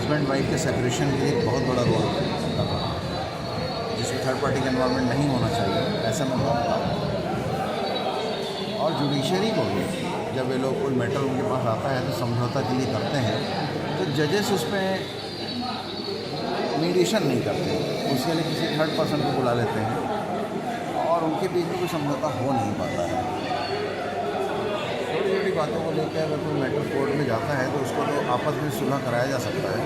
Husband wife के separation के लिए बहुत बड़ा रोल कर रहा है, जिसमें थर्ड पार्टी का इन्वॉल्वमेंट नहीं होना चाहिए, ऐसा मैं मानता हूँ। और जुडिशरी को भी जब ये लोग कोई मैटर उनके पास आता है तो समझौता के लिए करते हैं, तो जजेस उस पर मीडिएशन नहीं करते, उसके लिए किसी थर्ड पर्सन को बुला लेते हैं और उनके बीच में कोई समझौता हो नहीं पाता है। छोटी छोटी बातों को लेकर अगर कोई मैटर कोर्ट में जाता है तो उसको तो आपस में सुलह कराया जा सकता है।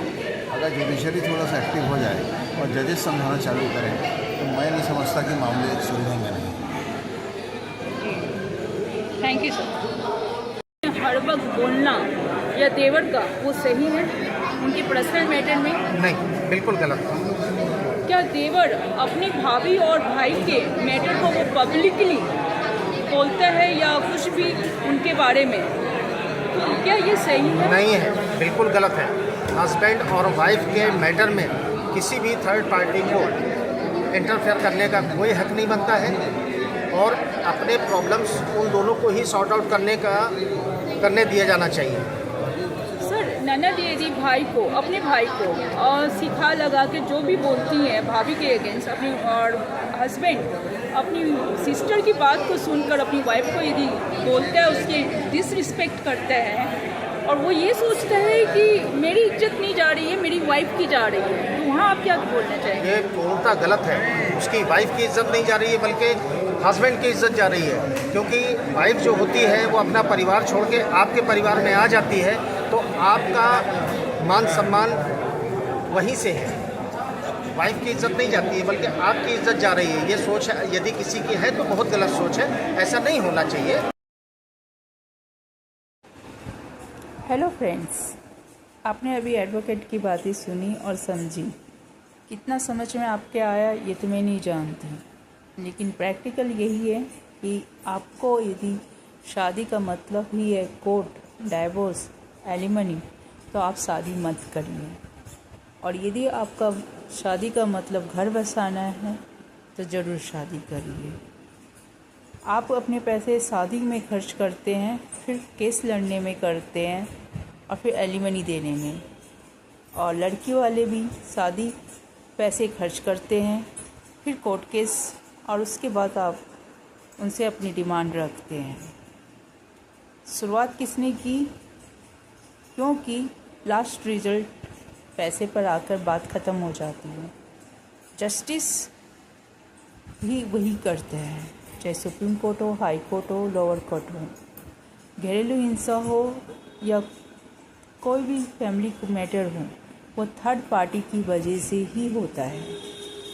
अगर जुडिशरी थोड़ा सा एक्टिव हो जाए और जजेस समझाना चालू करें तो मैं नहीं समझता कि मामले सुलझेंगे नहीं। Thank you sir. हर वक्त बोलना या देवर का वो सही है उनकी पर्सनल मैटर में? नहीं, बिल्कुल गलत। क्या देवर अपनी भाभी और भाई के मैटर को वो पब्लिकली बोलता है या कुछ भी उनके बारे में, क्या ये सही है? नहीं है, बिल्कुल गलत है। हस्बैंड और वाइफ के मैटर में किसी भी थर्ड पार्टी को इंटरफेयर करने का कोई हक नहीं बनता है और अपने प्रॉब्लम्स उन दोनों को ही सॉर्ट आउट करने दिया जाना चाहिए। सर, ननद यदि भाई को, अपने भाई को सिखा लगा के जो भी बोलती हैं भाभी के अगेंस्ट, अपनी और हस्बैंड अपनी सिस्टर की बात को सुनकर अपनी वाइफ को यदि बोलता है, उसके डिसरिस्पेक्ट करता है और वो ये सोचता है कि मेरी इज्जत नहीं जा रही है, मेरी वाइफ की जा रही है, तो वहाँ आप क्या बोलना चाहेंगे? ये पूर्णतः गलत है। उसकी वाइफ की इज्जत नहीं जा रही है बल्कि हस्बैंड की इज्जत जा रही है, क्योंकि वाइफ जो होती है वो अपना परिवार छोड़ के आपके परिवार में आ जाती है तो आपका मान सम्मान वहीं से है। वाइफ की इज्जत नहीं जाती है बल्कि आपकी इज्जत जा रही है। ये सोच यदि किसी की है तो बहुत गलत सोच है, ऐसा नहीं होना चाहिए। हेलो फ्रेंड्स, आपने अभी एडवोकेट की बातें सुनी और समझी। कितना समझ में आपके आया ये तो मैं नहीं जानती, लेकिन प्रैक्टिकल यही है कि आपको यदि शादी का मतलब ही है कोर्ट, डाइवोर्स, एलिमनी, तो आप शादी मत करिए। और यदि आपका शादी का मतलब घर बसाना है तो ज़रूर शादी करिए। आप अपने पैसे शादी में खर्च करते हैं, फिर केस लड़ने में करते हैं और फिर एलिमनी देने में। और लड़की वाले भी शादी पैसे खर्च करते हैं, फिर कोर्ट केस, और उसके बाद आप उनसे अपनी डिमांड रखते हैं। शुरुआत किसने की? क्योंकि लास्ट रिजल्ट पैसे पर आकर बात ख़त्म हो जाती है। जस्टिस भी वही करते हैं, चाहे सुप्रीम कोर्ट हो, हाई कोर्ट हो, लोअर कोर्ट हो। घरेलू हिंसा हो या कोई भी फैमिली मैटर हो, वो थर्ड पार्टी की वजह से ही होता है।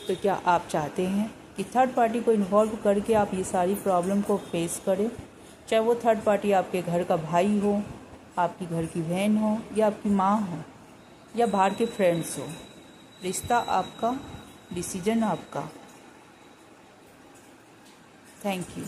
तो क्या आप चाहते हैं कि थर्ड पार्टी को इन्वॉल्व करके आप ये सारी प्रॉब्लम को फेस करें? चाहे वो थर्ड पार्टी आपके घर का भाई हो, आपकी घर की बहन हो, या आपकी माँ हो, या बाहर के फ्रेंड्स हो। रिश्ता आपका, डिसीजन आपका। Thank you.